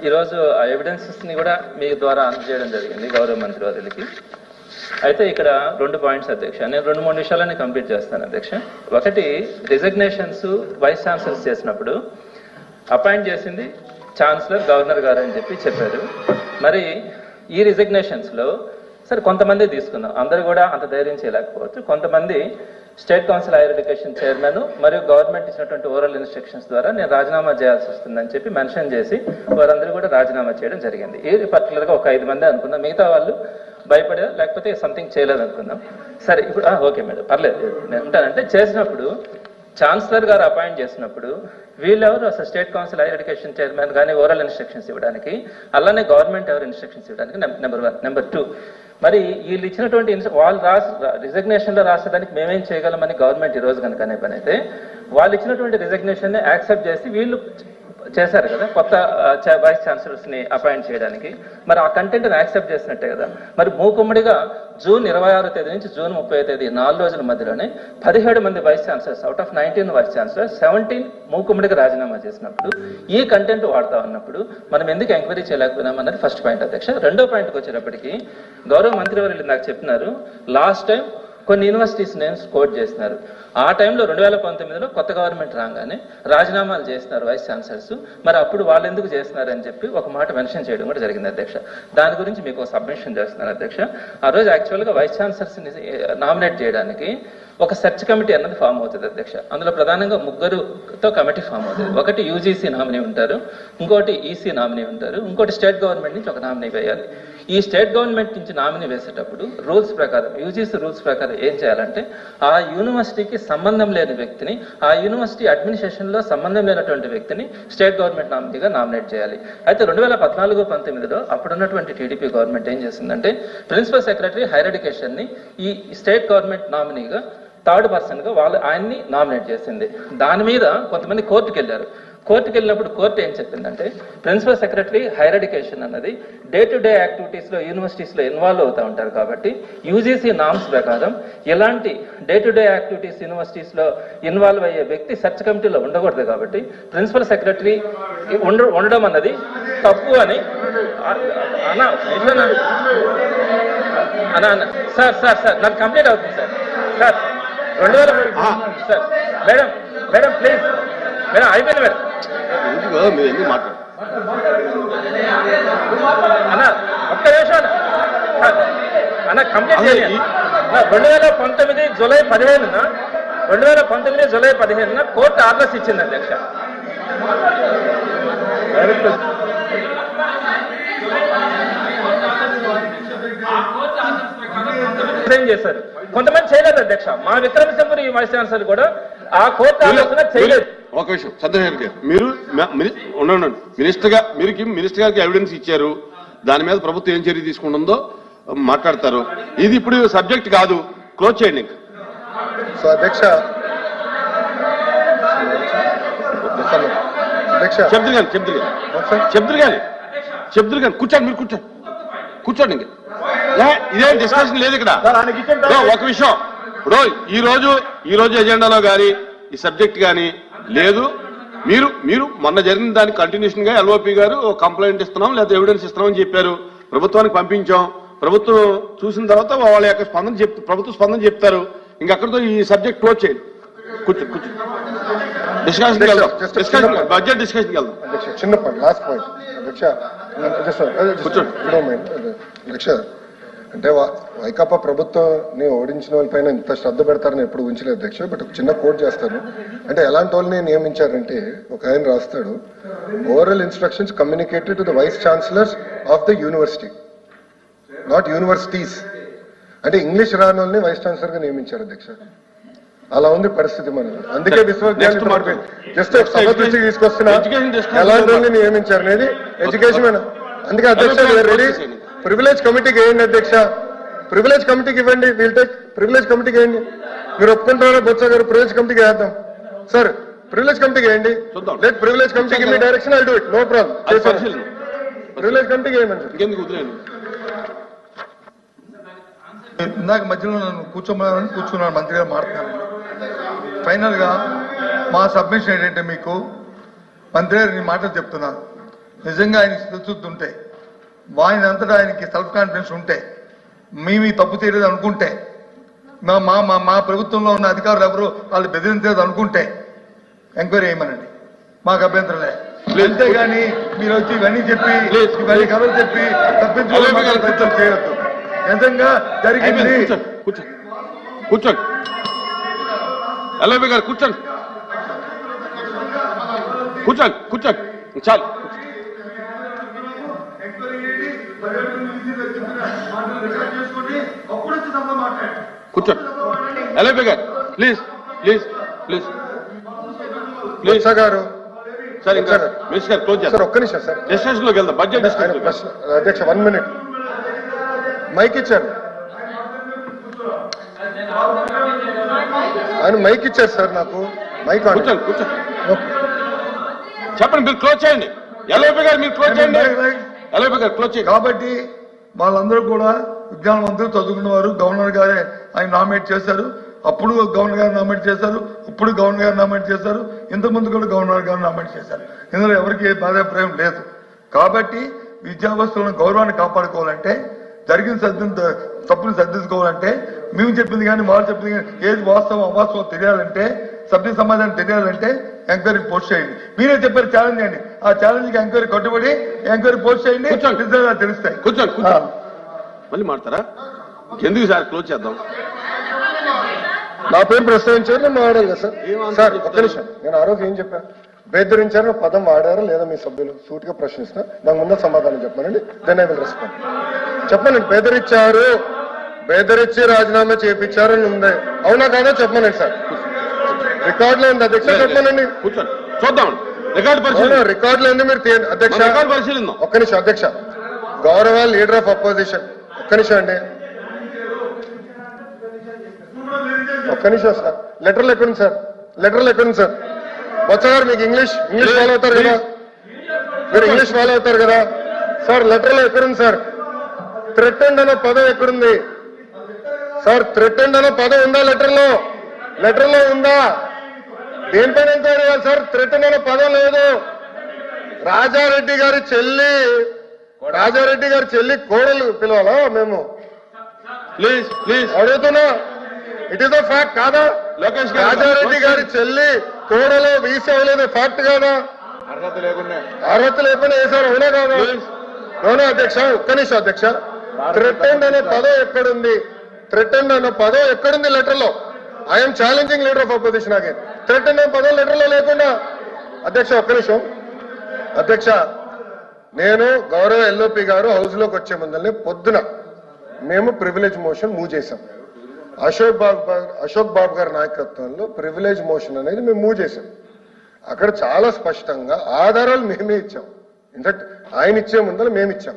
ఈరోజు ఆ ఎవిడెన్సెస్ని కూడా మీ ద్వారా అందజేయడం జరిగింది గౌరవ మంత్రి వర్యులకి. అయితే ఇక్కడ 2 పాయింట్స్ అధ్యక్ష, నేను 2-3 విషయాలని కంప్లీట్ చేస్తాను అధ్యక్ష. ఒకటి, రిజిగ్నేషన్స్ వైస్ ఛాన్సలర్స్ చేసినప్పుడు అపాయింట్ చేసింది ఛాన్సలర్ గవర్నర్ గారు అని చెప్పారు. మరి ఈ రిజిగ్నేషన్స్లో సరే కొంతమంది తీసుకుందాం, అందరూ కూడా అంత ధైర్యం చేయలేకపోవచ్చు. కొంతమంది state council higher education chairman మరియు గవర్నమెంట్ ఇచ్చినటువంటి ఓరల్ ఇన్స్ట్రక్షన్స్ ద్వారా నేను రాజీనామా చేయాల్సి వస్తుందని చెప్పి మెన్షన్ చేసి వారందరూ కూడా రాజీనామా చేయడం జరిగింది. ఇది పర్టికులర్గా ఒక 5 మంది అనుకుందాం, మిగతా వాళ్ళు భయపడే లేకపోతే సంథింగ్ చేయలేదు అనుకుందాం. సరే ఇప్పుడు ఓకే మేడం పర్లేదు, నేను ఉంటానంటే చేసినప్పుడు ఛాన్సలర్ గారు అపాయింట్ చేసినప్పుడు వీళ్ళెవరు అసలు state council higher education chairman కానీ ఓరల్ ఇన్స్ట్రక్షన్స్ ఇవ్వడానికి, అలానే గవర్నమెంట్ ఎవరు ఇన్స్ట్రక్షన్స్ ఇవ్వడానికి? నెంబర్ 1. నెంబర్ 2, మరి వీళ్ళు ఇచ్చినటువంటి వాళ్ళు రిజిగ్నేషన్లో రాసేదానికి మేమేం చేయగలమని గవర్నమెంట్ ఈ రోజు కనుక అనే పని అయితే వాళ్ళు ఇచ్చినటువంటి రిజిగ్నేషన్ యాక్సెప్ట్ చేసి వీళ్ళు చేశారు కదా కొత్త వైస్ ఛాన్సలర్స్ ని అపాయింట్ చేయడానికి. మరి ఆ కంటెంట్ యాక్సెప్ట్ చేసినట్టే కదా. మరి మూకుమ్మడిగా జూన్ 26వ తేదీ నుంచి జూన్ 30వ తేదీ 4 రోజుల మధ్యలోనే 17 మంది vice chancellors out of 19 vice chancellors 17 మూకుమ్మడిగా రాజీనామా చేసినప్పుడు ఈ కంటెంట్ వాడుతా ఉన్నప్పుడు మనం ఎందుకు ఎంక్వైరీ చేయలేకపోయినాం అన్నది ఫస్ట్ పాయింట్ అధ్యక్ష. రెండో పాయింట్కి వచ్చేటప్పటికి గౌరవ మంత్రివర్యులు నాకు చెప్పినారు, లాస్ట్ టైం కొన్ని యూనివర్సిటీస్ నేమ్స్ కోట్ చేస్తున్నారు. ఆ టైంలో 2019లో కొత్త గవర్నమెంట్ రాగానే రాజీనామాలు చేస్తున్నారు వైస్ ఛాన్సలర్స్. మరి అప్పుడు వాళ్ళు ఎందుకు చేస్తున్నారని చెప్పి ఒక మాట మెన్షన్ చేయడం కూడా జరిగింది అధ్యక్ష. దాని గురించి మీకు సబ్మిషన్ చేస్తున్నారు అధ్యక్ష. ఆ రోజు యాక్చువల్గా వైస్ ఛాన్సలర్స్ని నామినేట్ చేయడానికి ఒక సెర్చ్ కమిటీ అన్నది ఫామ్ అవుతుంది అధ్యక్ష. అందులో ప్రధానంగా 3తో కమిటీ ఫామ్ అవుతుంది. ఒకటి యూజీసీ నామినీ ఉంటారు, ఇంకోటి ఈసీ నామినీ ఉంటారు, ఇంకోటి స్టేట్ గవర్నమెంట్ నుంచి ఒక నామినీ వేయాలి. ఈ స్టేట్ గవర్నమెంట్ నుంచి నామినీ వేసేటప్పుడు రూల్స్ ప్రకారం యూజీసీ రూల్స్ ప్రకారం ఏం చేయాలంటే ఆ యూనివర్సిటీకి సంబంధం లేని వ్యక్తిని, ఆ యూనివర్సిటీ అడ్మినిస్ట్రేషన్లో సంబంధం లేనటువంటి వ్యక్తిని స్టేట్ గవర్నమెంట్ నామినీగా నామినేట్ చేయాలి. అయితే 2014-19లో అప్పుడున్నటువంటి టీడీపీ గవర్నమెంట్ ఏం చేసిందంటే ప్రిన్సిపల్ సెక్రటరీ హైయర్ ఎడ్యుకేషన్ని ఈ స్టేట్ గవర్నమెంట్ నామినీగా 3rd పర్సన్గా ఆయన్ని నామినేట్ చేసింది. దాని మీద కొంతమంది కోర్టుకు వెళ్ళారు. కోర్టుకు వెళ్ళినప్పుడు కోర్టు ఏం చెప్పిందంటే ప్రిన్సిపల్ సెక్రటరీ హైయర్ ఎడ్యుకేషన్ అన్నది డే టు డే యాక్టివిటీస్లో యూనివర్సిటీస్లో ఇన్వాల్వ్ అవుతూ ఉంటారు కాబట్టి యూజీసీ నామ్స్ ప్రకారం ఎలాంటి డే టు డే యాక్టివిటీస్ యూనివర్సిటీస్లో ఇన్వాల్వ్ అయ్యే వ్యక్తి సెర్చ్ కమిటీలో ఉండకూడదు కాబట్టి ప్రిన్సిపల్ సెక్రటరీ ఉండడం అన్నది తప్పు అని సార్ సార్ సార్ నాకు కంప్లీట్ అవుతుంది sir. Sir 2000 sir madam madam please madam అయిపోయింది మేడం అన్న ఒక్క నిమిషం అన్న కంప్లీట్ చేయాలి. 2019 జూలై 15న 2019 జూలై 15న కోర్టు ఆర్డర్స్ ఇచ్చింది అధ్యక్ష. చేశారు కొంతమంది చేయలేదు అధ్యక్ష. మా విక్రమసింహుడు ఈ వైస్ ఛాన్సలర్ కూడా ఆ కోర్టు ఆలోచన చేయలేదు. ఒక విషయం చంద్రశేఖర్ గారు, మీరు ఉండండి, మినిస్టర్ గారికి ఎవిడెన్స్ ఇచ్చారు, దాని మీద ప్రభుత్వం ఏం చర్య తీసుకుంటుందో మాట్లాడతారు. ఇది ఇప్పుడు సబ్జెక్ట్ కాదు, క్లోజ్ చేయండి. సో అధ్యక్ష చెప్తురు కానీ కూర్చోండి, మీరు కూర్చోండి ఇంకా ఇదేం డిస్కషన్ లేదు ఇక్కడ. ఒక విషయం, ఇప్పుడు ఈ రోజు ఎజెండాలో కానీ ఈ సబ్జెక్ట్ కానీ లేదు. మీరు మొన్న జరిగిన దానికి కంటిన్యూషన్ గా ఎల్ఓపి గారు కంప్లైంట్ ఇస్తున్నాం లేదా ఎవిడెన్స్ ఇస్తున్నామని చెప్పారు, ప్రభుత్వానికి పంపించాం. ప్రభుత్వం చూసిన తర్వాత వాళ్ళ యొక్క ప్రభుత్వ స్పందన చెప్తారు. ఇంకక్కడితో ఈ సబ్జెక్ట్ క్లోజ్ చేయండి. కూర్చోండి డిస్కషన్కి వెళ్దాం, బడ్జెట్ డిస్కషన్కి వెళ్దాం. చిన్న పాయింట్, లాస్ట్ పాయింట్ అధ్యక్ష. అధ్యక్ష అంటే వైకాపా ప్రభుత్వాన్ని ఓడించిన వాళ్ళపైన ఇంత శ్రద్ధ పెడతారని ఎప్పుడు ఉంచలేదు అధ్యక్ష. బట్ ఒక చిన్న కోట్ చేస్తాను. అంటే ఎలాంటి వాళ్ళని నియమించారంటే ఒక ఆయన రాస్తాడు, oral instructions communicated to the vice chancellors of the university, not universities. అంటే ఇంగ్లీష్ రాని వాళ్ళని వైస్ ఛాన్సలర్ గా నియమించారు అధ్యక్ష. అలా ఉంది పరిస్థితి మనది. అందుకే విశ్వవిద్యాలయం జస్ట్ సమదృష్టికి తీసుకొస్తున్నా ఎలాంటి వాళ్ళని నియమించారు అనేది ఎడ్యుకేషన్. అందుకే అధ్యక్ష రెడీ ప్రివిలేజ్ కమిటీకి వేయండి అధ్యక్ష, ప్రివిలేజ్ కమిటీకి ఇవ్వండి. వీల్ టేక్ ప్రివిలేజ్ కమిటీకి వేయండి. మీరు ఒప్పుకుంటారా బొత్స గారు? ప్రివిలేజ్ కమిటీకి వేద్దాం సార్, ప్రివిలేజ్ కమిటీకి వేయండి. లెట్ ప్రివిలేజ్ కమిటీకి మీ direction, I do it, no problem. Privilege కమిటీకి వేయమని ఇందాక మధ్యలో నన్ను కూర్చున్నాను, మంత్రి గారు మాట్లాడుతున్నాను. ఫైనల్ గా మా సబ్మిషన్ ఏంటంటే మీకు మంత్రి గారు నీ మాటలు చెప్తున్నాను. నిజంగా ఆయన చిత్తశుద్ధి ఉంటే, ఆయన అంతటా ఆయనకి సెల్ఫ్ కాన్ఫిడెన్స్ ఉంటే, మేము తప్పు చేయలేదు అనుకుంటే, మా ప్రభుత్వంలో ఉన్న అధికారులు ఎవరు వాళ్ళు బెదిరించలేదు అనుకుంటే ఎంక్వైరీ చేయమనండి, మాకు అభ్యంతరం లేదు. అంతేగాని మీరు వచ్చి ఇవన్నీ చెప్పి ఇవన్నీ కథలు చెప్పి తప్పించుకోవడం చేయొద్దు. నిజంగా జరిగింది. కూర్చోండి ఎల్ఐబి గారు, కూర్చోండి చాలు. కూర్చోండి ఎల్ఐబి గారు, ప్లీజ్ గారు. సార్ ఇంకా మినిస్టర్ గారు క్లోజ్ చేస్తారు. ఒక్క నిమిషం సార్, డిస్కషన్ లోకి వెళ్దాం. బడ్జెట్ అధ్యక్ష 1 minute మైక్ ఇచ్చారు. ఆయన మైక్ ఇచ్చారు సార్, నాకు మైక్ కూర్చోండి. చెప్పండి, మీరు క్లోజ్ చేయండి. ఎల్ఐబి గారు మీరు క్లోజ్ చేయండి. ఎల్ఐబి గారు క్లోజ్ చేయండి. కాబట్టి వాళ్ళందరూ కూడా విజ్ఞానవంతులు, చదువుకున్న వారు. గవర్నర్ గారే ఆయన నామినేట్ చేశారు. అప్పుడు గవర్నర్ గారు నామినేట్ చేశారు, ఇప్పుడు గవర్నర్ గారు నామినేట్ చేశారు, ఇంతకుముందు కూడా గవర్నర్ గారు నామినేట్ చేశారు. ఇందులో ఎవరికి ఏ బాధాభిప్రాయం లేదు. కాబట్టి విద్యావస్తులను గౌరవాన్ని కాపాడుకోవాలంటే, జరిగిన తప్పుని సర్దించుకోవాలంటే, మేము చెప్పింది కానీ వాళ్ళు చెప్పింది కానీ ఏది వాస్తవం అవాస్తవం తెలియాలంటే, సభ్య సమాధానం తెలియాలంటే ఎంక్వైరీ పోస్ట్ చేయండి. మీరే చెప్పారు ఛాలెంజ్ చేయండి. ఆ ఛాలెంజ్ కి ఎంక్వైరీ కట్టుబడి ఎంక్వైరీ పోస్ట్ చేయండి, తెలుస్తాయి. కూర్చోండి మళ్ళీ మాట్లాడతారా? ఎందుకు సార్ క్లోజ్ చేద్దాం? నా పేరు ప్రస్తావించారు, నేను వాడాలి కదా సార్. సార్ ఒక్క నిమిషం, నేను ఆ రోజు ఏం చెప్పాను? బెదిరించారు పదం వాడారా లేదా మీ సభ్యులు? సూటిగా ప్రశ్నిస్తా, నాకు ముందు సమాధానం చెప్పానండి. Then I will respond. చెప్పండి, బెదిరించి రాజీనామా చేయించారు అని ఉంది, అవునా కాదా చెప్పమనండి సార్. రికార్డులో ఉంది అధ్యక్ష, చెప్పమనండి. కూర్చోండి చూద్దాం. రికార్డులో ఉంది, మీరు అధ్యక్ష పరిశీలిద్దాం. ఒక్క నిమిషం అధ్యక్ష. గౌరవ లీడర్ ఆఫ్ అపోజిషన్, ఒక్క నిమిషం అండి, ఒక్క నిమిషం సార్. లెటర్లు ఎక్కడుంది సార్? బొత్స గారు మీకు ఇంగ్లీష్ ఫాలో అవుతారు కదా, మీరు ఇంగ్లీష్ ఫాలో అవుతారు కదా సార్. లెటర్లో ఎక్కడుంది సార్? థ్రెటెండ్ అనే పదం ఎక్కడుంది సార్? థ్రెటెండ్ అనే పదం ఉందా లెటర్లో ఉందా? దేనిపైన ఎంక్వైరీ చేయాలి సార్? థ్రెటెండ్ అనే పదం లేదు. రాజారెడ్డి గారి చెల్లి కోడలు పిలవాలా మేము? ప్లీజ్ అడుగుతున్నా, ఇట్ ఈస్ అ ఫ్యాక్ట్ కాదా? రాజారెడ్డి గారి చెల్లి కోడలో వీసీ అవ్వలేదు, ఫ్యాక్ట్ కాదా? అర్హత లేకుండా వేశారు, అవునా కాదా? అవునా అధ్యక్ష? ఒక్క నిమిషం అధ్యక్ష. థ్రెటెండ్ అనే పదం ఎక్కడుంది లెటర్లో? I'm challenging leader of opposition again. Threatened అనే పదం లెటర్లో లేకుండా అధ్యక్ష ఒక్క నిమిషం అధ్యక్ష. నేను గౌరవ ఎల్ఓపి గారు హౌస్ లోకి వచ్చే ముందరనే పొద్దున మేము ప్రివిలేజ్ మోషన్ మూవ్ చేశాం. అశోక్ బాబు గారి నాయకత్వంలో ప్రివిలేజ్ మోషన్ అనేది మేము మూవ్ చేశాం. అక్కడ చాలా స్పష్టంగా ఆధారాలు మేమే ఇచ్చాం. ఇన్ఫాక్ట్ ఆయన ఇచ్చే ముందర మేము ఇచ్చాం.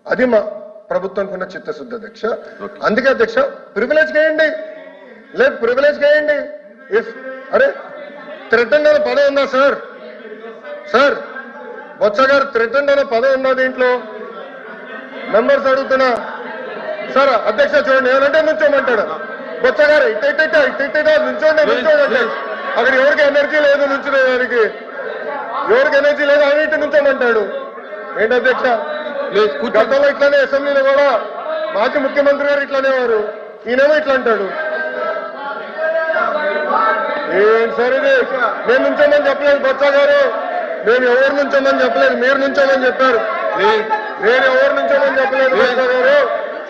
అది మా ప్రభుత్వానికి ఉన్న చిత్తశుద్ధి అధ్యక్ష. అందుకే అధ్యక్ష ప్రివిలేజ్ చేయండి, ఇఫ్ అరే థ్రెటెండ్ అనే పదం ఉందా సార్? బొత్స గారు థ్రెటెండ్ అనే పదం ఉందా దీంట్లో? మెంబర్స్ అడుగుతున్నా సార్. అధ్యక్ష చూడండి, ఏమంటే నుంచోమంటాడు బొత్స గారు. ఇట్ట నుంచోండి. అక్కడ ఎవరికి ఎనర్జీ లేదు నుంచునేదానికి, ఆయన ఇటు నుంచోమంటాడు. ఏంటి అధ్యక్ష? గతంలో ఇట్లానే అసెంబ్లీలో కూడా మాజీ ముఖ్యమంత్రి గారు ఇట్లానే వారు, ఈయనేమో ఇట్లా అంటాడు. ఏంటి సార్ ఇది? నేను నుంచోమని చెప్పలేదు బొత్స గారు, నేను ఎవరు నుంచోమని చెప్పలేదు, మీరు నుంచోమని చెప్పారు. నేను ఎవరు నుంచోమని చెప్పలేదు బొత్స గారు.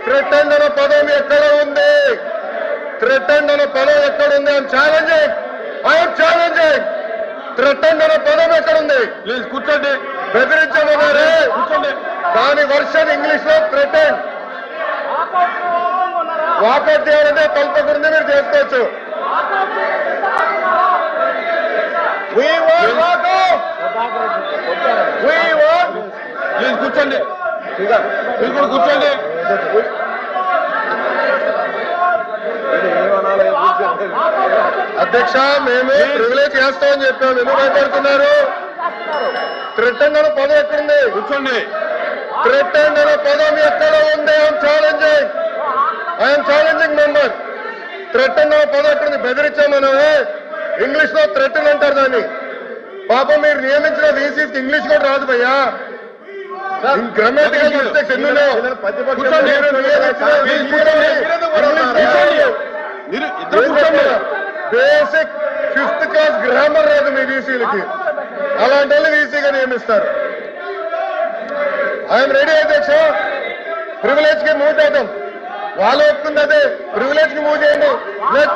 థ్రెటెండ్ అనే పదం ఎక్కడ ఉంది? I'm challenging. థ్రెటెండ్ అనే పదం ఎక్కడుంది? ప్లీజ్ కూర్చోండి. బెదిరించమన్నారే, దాని వర్షన్ ఇంగ్లీష్ లో థ్రెటెండ్. వాకౌట్ చేయాలంటే కల్పకుండా మీరు చేసుకోవచ్చు. ప్లీజ్ కూర్చోండి. కూర్చోండి. అధ్యక్ష మేము ప్రివిలేజ్ చేస్తామని చెప్పాము, ఎందుకు భయపడుతున్నారు? థ్రెటెండ్ అనే పదం ఎక్కడుంది? కూర్చోండి. థ్రెటెండ్ అనే పదం ఎక్కడ ఉంది? I'm challenging member. థ్రెటెండ్ అనే పదం ఎక్కడుంది? బెదిరించామనే ఇంగ్లీష్ లో థ్రెటెండ్ అంటారు దాన్ని. పాపం మీరు నియమించిన వీసీకి ఇంగ్లీష్ కూడా రాదు భయ్యా. గ్రామటికల్ మిస్టేక్స్ ఎన్ని ఉన్నాయో. బేసిక్ 5th క్లాస్ గ్రామర్ రాదు మీ వీసీలకి, అలాంటి వాళ్ళు వీసీగా నియమిస్తారు. ఐఎమ్ రెడీ అధ్యక్ష, ప్రివిలేజ్ కి మూవ్ చేద్దాం. వాళ్ళు ఒప్పుకుంది అదే, ప్రివిలేజ్ కి మూవ్ చేయండి.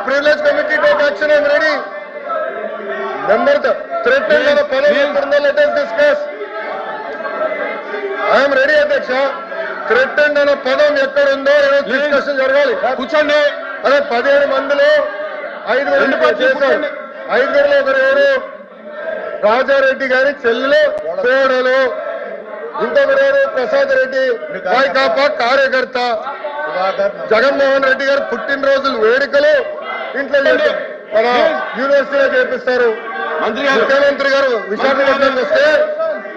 Privilege committee take action. I'm ready. Number threaten అనే పదం ఎక్కడుందో let us discuss. I'm ready అధ్యక్ష. థ్రెటన్ అనే పదం ఎక్కడుందో డిస్కషన్ జరగాలి. కూర్చోండి. అదే 17 మందిలో 5 చేశారు. 5 ఒకరు ఎవరు? రాజారెడ్డి గారి చెల్లెలు కోడలు. ఇంకొకరు ఎవరు? ప్రసాద్ రెడ్డి వైకాపా కార్యకర్త. జగన్మోహన్ రెడ్డి గారు పుట్టినరోజులు వేడుకలు ఇంట్లో మన యూనివర్సిటీలో చేపిస్తారు. ముఖ్యమంత్రి గారు విశాఖపట్నానికి వస్తే,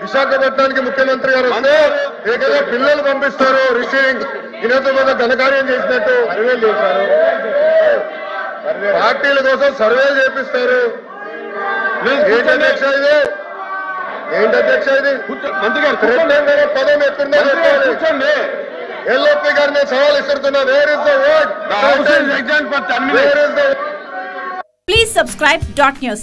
విశాఖపట్నానికి ముఖ్యమంత్రి గారు వస్తే ఏకంగా పిల్లలు పంపిస్తారు రిసీవింగ్. ఈయనతో మీద ఘనకార్యం చేసినట్టు సర్వేలు చేశారు. పార్టీల కోసం సర్వేలు చేపిస్తారు. ఏంటి అధ్యక్ష ఇది? ఏంటి అధ్యక్ష ఇది? మంత్రి గారు పదం ఎక్కడుందో కూర్చోండి. ఎల్ఓపి గారిని సవాల్ ఇస్తున్నా. Where is the word? Exam for 10 minutes. Where is the Please subscribe .news.